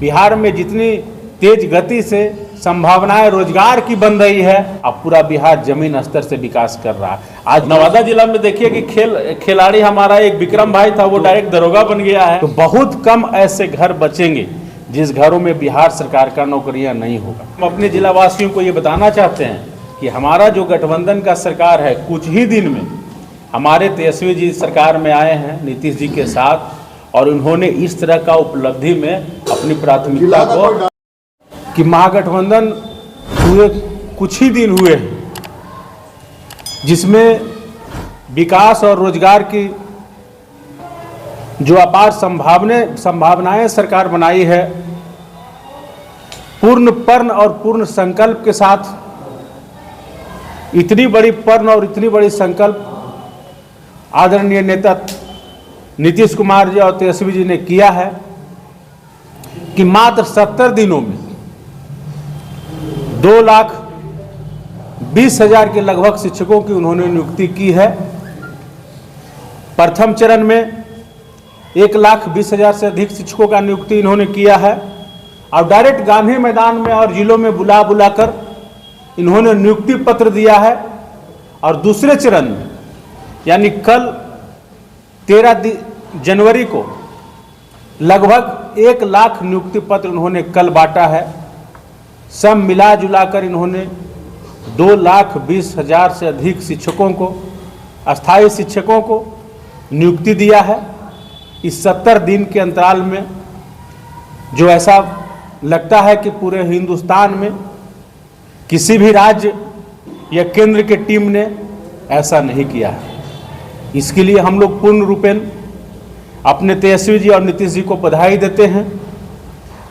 बिहार में जितनी तेज गति से संभावनाएं रोजगार की बन रही है, अब पूरा बिहार जमीन स्तर से विकास कर रहा है। आज नवादा जिला में देखिए कि खिलाड़ी हमारा एक विक्रम भाई था, वो डायरेक्ट दरोगा बन गया है। तो बहुत कम ऐसे घर बचेंगे जिस घरों में बिहार सरकार का नौकरियां नहीं होगा। हम अपने जिला वासियों को ये बताना चाहते हैं कि हमारा जो गठबंधन का सरकार है, कुछ ही दिन में हमारे तेजस्वी जी सरकार में आए हैं नीतीश जी के साथ, और उन्होंने इस तरह का उपलब्धि में अपनी प्राथमिकता को कि महागठबंधन हुए कुछ ही दिन हुए हैं जिसमें विकास और रोजगार की जो अपार संभावनाएं सरकार बनाई है, पूर्ण प्रण और पूर्ण संकल्प के साथ इतनी बड़ी प्रण और इतनी बड़ी संकल्प आदरणीय नेता नीतीश कुमार जी और तेजस्वी जी ने किया है कि मात्र 70 दिनों में 2,20,000 के लगभग शिक्षकों की उन्होंने नियुक्ति की है। प्रथम चरण में 1,20,000 से अधिक शिक्षकों का नियुक्ति इन्होंने किया है, और डायरेक्ट गांधी मैदान में और जिलों में बुलाकर इन्होंने नियुक्ति पत्र दिया है। और दूसरे चरण में यानी कल 13 जनवरी को लगभग 1,00,000 नियुक्ति पत्र उन्होंने कल बांटा है। सब मिला जुलाकर इन्होंने 2,20,000 से अधिक शिक्षकों को, अस्थायी शिक्षकों को नियुक्ति दिया है। इस 70 दिन के अंतराल में जो ऐसा लगता है कि पूरे हिंदुस्तान में किसी भी राज्य या केंद्र के टीम ने ऐसा नहीं किया है। इसके लिए हम लोग पूर्ण रूपेण अपने तेजस्वी जी और नीतीश जी को बधाई देते हैं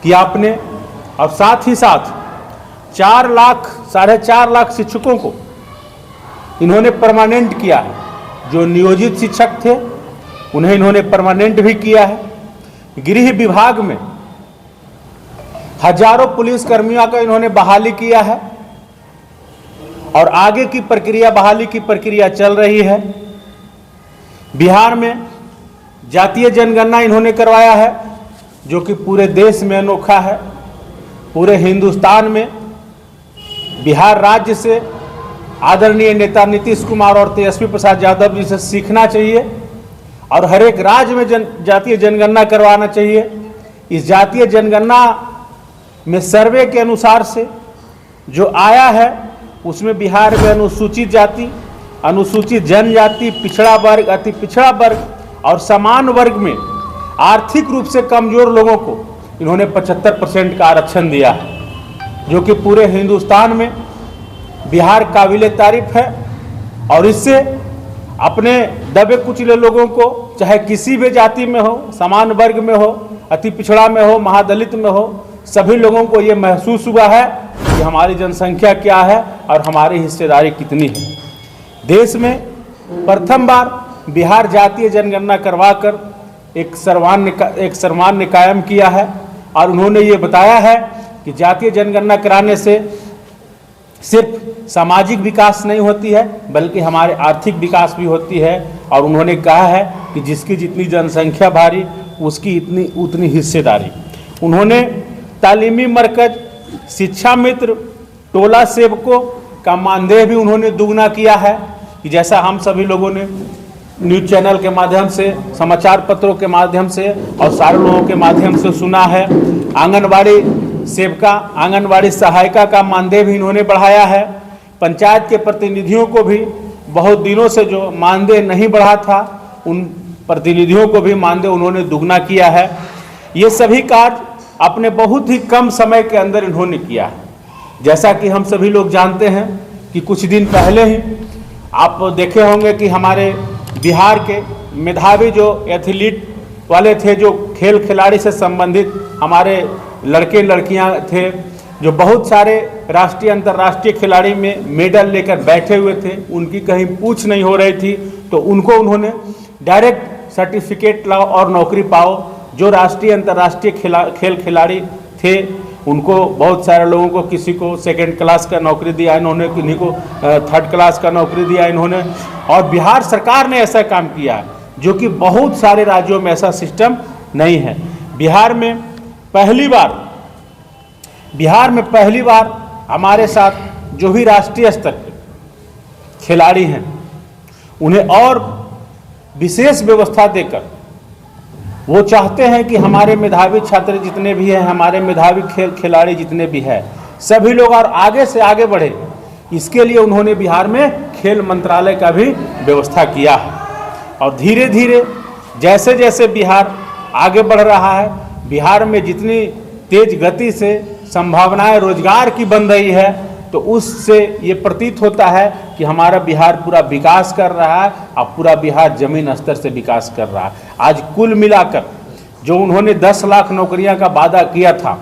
कि आपने, और साथ ही साथ 4,00,000 लाख शिक्षकों को इन्होंने परमानेंट किया है। जो नियोजित शिक्षक थे उन्हें इन्होंने परमानेंट भी किया है। गृह विभाग में हजारों पुलिसकर्मियों का इन्होंने बहाली किया है, और आगे की प्रक्रिया, बहाली की प्रक्रिया चल रही है। बिहार में जातीय जनगणना इन्होंने करवाया है, जो कि पूरे देश में अनोखा है। पूरे हिंदुस्तान में बिहार राज्य से आदरणीय नेता नीतीश कुमार और तेजस्वी प्रसाद यादव जी से सीखना चाहिए, और हर एक राज्य में जातीय जनगणना करवाना चाहिए। इस जातीय जनगणना में सर्वे के अनुसार से जो आया है, उसमें बिहार में अनुसूचित जाति, अनुसूचित जनजाति, पिछड़ा वर्ग, अति पिछड़ा वर्ग और समान वर्ग में आर्थिक रूप से कमजोर लोगों को इन्होंने 75% का आरक्षण दिया है, जो कि पूरे हिंदुस्तान में बिहार काबिले तारीफ है। और इससे अपने दबे कुचले लोगों को, चाहे किसी भी जाति में हो, समान वर्ग में हो, अति पिछड़ा में हो, महादलित में हो, सभी लोगों को ये महसूस हुआ है कि हमारी जनसंख्या क्या है और हमारी हिस्सेदारी कितनी है। देश में प्रथम बार बिहार जातीय जनगणना करवाकर एक सर्वमान्य कायम किया है, और उन्होंने ये बताया है कि जातीय जनगणना कराने से सिर्फ सामाजिक विकास नहीं होती है, बल्कि हमारे आर्थिक विकास भी होती है। और उन्होंने कहा है कि जिसकी जितनी जनसंख्या भारी, उसकी उतनी हिस्सेदारी। उन्होंने तालीमी मरकज, शिक्षा मित्र, टोला सेवकों का मानदेय भी उन्होंने दुगना किया है, कि जैसा हम सभी लोगों ने न्यूज़ चैनल के माध्यम से, समाचार पत्रों के माध्यम से और सारे लोगों के माध्यम से सुना है। आंगनबाड़ी सेविका, आंगनबाड़ी सहायिका का मानदेय भी इन्होंने बढ़ाया है। पंचायत के प्रतिनिधियों को भी बहुत दिनों से जो मानदेय नहीं बढ़ा था, उन प्रतिनिधियों को भी मानदेय उन्होंने दुगना किया है। ये सभी कार्य अपने बहुत ही कम समय के अंदर इन्होंने किया है। जैसा कि हम सभी लोग जानते हैं कि कुछ दिन पहले ही आप देखे होंगे कि हमारे बिहार के मेधावी जो एथलीट वाले थे, जो खेल खिलाड़ी से संबंधित हमारे लड़के लड़कियां थे, जो बहुत सारे राष्ट्रीय अंतर्राष्ट्रीय खिलाड़ी में मेडल लेकर बैठे हुए थे, उनकी कहीं पूछ नहीं हो रही थी, तो उनको उन्होंने डायरेक्ट सर्टिफिकेट लाओ और नौकरी पाओ। जो राष्ट्रीय अंतर्राष्ट्रीय खेल खिलाड़ी थे, उनको बहुत सारे लोगों को, किसी को 2nd क्लास का नौकरी दिया इन्होंने, किन्हीं को 3rd क्लास का नौकरी दिया इन्होंने। और बिहार सरकार ने ऐसा काम किया है, जो कि बहुत सारे राज्यों में ऐसा सिस्टम नहीं है। बिहार में पहली बार बिहार में पहली बार हमारे साथ जो भी राष्ट्रीय स्तर के खिलाड़ी हैं उन्हें और विशेष व्यवस्था देकर वो चाहते हैं कि हमारे मेधावी छात्र जितने भी हैं, हमारे मेधावी खिलाड़ी जितने भी हैं, सभी लोग और आगे से आगे बढ़े। इसके लिए उन्होंने बिहार में खेल मंत्रालय का भी व्यवस्था किया है। और धीरे धीरे जैसे जैसे बिहार आगे बढ़ रहा है, बिहार में जितनी तेज गति से संभावनाएं रोजगार की बन रही है, तो उससे ये प्रतीत होता है कि हमारा बिहार पूरा विकास कर रहा है और पूरा बिहार जमीन स्तर से विकास कर रहा है। आज कुल मिलाकर जो उन्होंने 10 लाख नौकरियां का वादा किया था,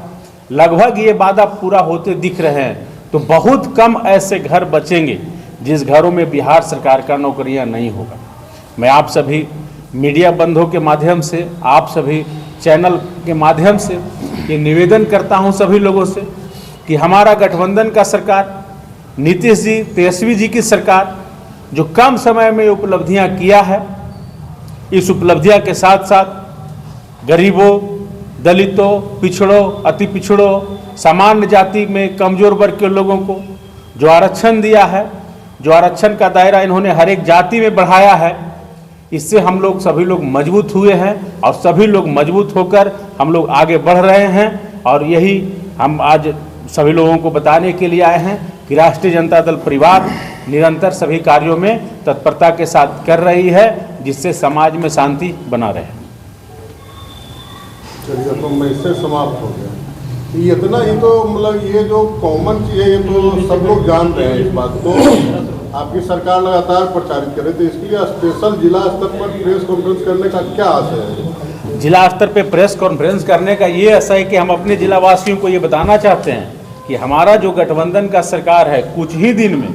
लगभग ये वादा पूरा होते दिख रहे हैं। तो बहुत कम ऐसे घर बचेंगे जिस घरों में बिहार सरकार का नौकरियां नहीं होगा। मैं आप सभी मीडिया बंधुओं के माध्यम से, आप सभी चैनल के माध्यम से ये निवेदन करता हूं सभी लोगों से कि हमारा गठबंधन का सरकार, नीतीश जी, तेजस्वी जी की सरकार जो कम समय में उपलब्धियां किया है, इस उपलब्धियां के साथ साथ गरीबों, दलितों, पिछड़ों, अति पिछड़ों, सामान्य जाति में कमजोर वर्ग के लोगों को जो आरक्षण दिया है, जो आरक्षण का दायरा इन्होंने हर एक जाति में बढ़ाया है, इससे हम लोग सभी लोग मजबूत हुए हैं और सभी लोग मजबूत होकर हम लोग आगे बढ़ रहे हैं। और यही हम आज सभी लोगों को बताने के लिए आए हैं कि राष्ट्रीय जनता दल परिवार निरंतर सभी कार्यों में तत्परता के साथ कर रही है, जिससे समाज में शांति बना रहे। चलिए, तो मैं इससे समाप्त हो गया। ये इतना ही तो मतलब ये जो कॉमन चीज़ है, ये तो सब लोग जान रहे हैं। इस बात को आपकी सरकार लगातार प्रचारित करे, तो इसके लिए स्पेशल जिला स्तर पर प्रेस कॉन्फ्रेंस करने का क्या आशय है? जिला स्तर पे प्रेस कॉन्फ्रेंस करने का ये आशय है कि हम अपने जिला वासियों को ये बताना चाहते हैं कि हमारा जो गठबंधन का सरकार है, कुछ ही दिन में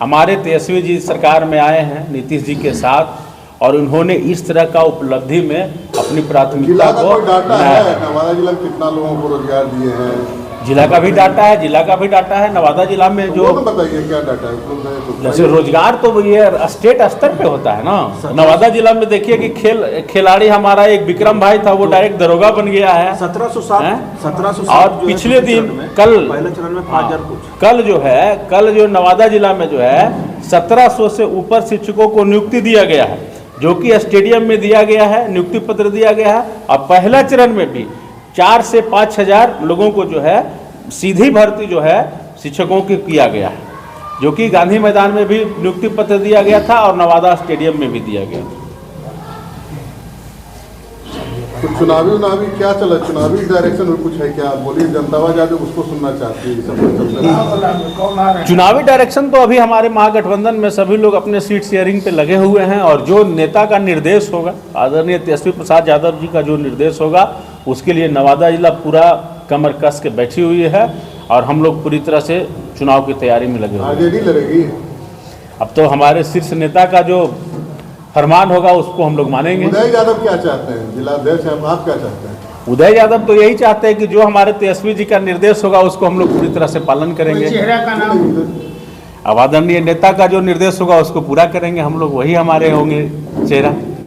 हमारे तेजस्वी जी सरकार में आए हैं नीतीश जी के साथ, और उन्होंने इस तरह का उपलब्धि में अपनी प्राथमिकता को डाटा है। नवादा जिला में कितना लोगों को रोजगार दिए हैं? जिला का भी डाटा है, जिला का भी डाटा है। नवादा जिला में जो बताइए क्या डाटा है? जैसे रोजगार तो ये स्टेट स्तर पे होता है ना। नवादा जिला में देखिए कि खिलाड़ी हमारा एक विक्रम भाई था, वो डायरेक्ट दरोगा बन गया है। 1707 और पिछले दिन कल पहले चरण में 5000 कुछ। कल जो नवादा जिला में जो है 1700 से ऊपर शिक्षकों को नियुक्ति दिया गया है, जो कि स्टेडियम में दिया गया है, नियुक्ति पत्र दिया गया है। और पहला चरण में भी 4 से 5 हजार लोगों को जो है सीधी भर्ती जो है शिक्षकों की किया गया है, जो कि गांधी मैदान में भी नियुक्ति पत्र दिया गया था और नवादा स्टेडियम में भी दिया गया था। तो चुनावी क्या चला? चुनावी डायरेक्शन में कुछ है क्या? बोलिए, जनता आवाज उसको सुनना चाहती है। चुनावी डायरेक्शन तो अभी हमारे महागठबंधन में सभी लोग अपने सीट शेयरिंग पे लगे हुए हैं, और जो नेता का निर्देश होगा, आदरणीय तेजस्वी प्रसाद यादव जी का जो निर्देश होगा, उसके लिए नवादा जिला पूरा कमर कस के बैठी हुई है और हम लोग पूरी तरह से चुनाव की तैयारी में लगे हुए हैं। आगे नहीं लड़ेगी? अब तो हमारे शीर्ष नेता का जो फरमान होगा उसको हम लोग मानेंगे। उदय यादव क्या चाहते हैं? जिलाध्यक्ष आप क्या चाहते हैं? उदय यादव तो यही चाहते हैं कि जो हमारे तेजस्वी जी का निर्देश होगा उसको हम लोग पूरी तरह से पालन करेंगे। चेहरा का नाम? अब आदरणीय नेता का जो निर्देश होगा उसको पूरा करेंगे हम लोग, वही हमारे होंगे चेहरा।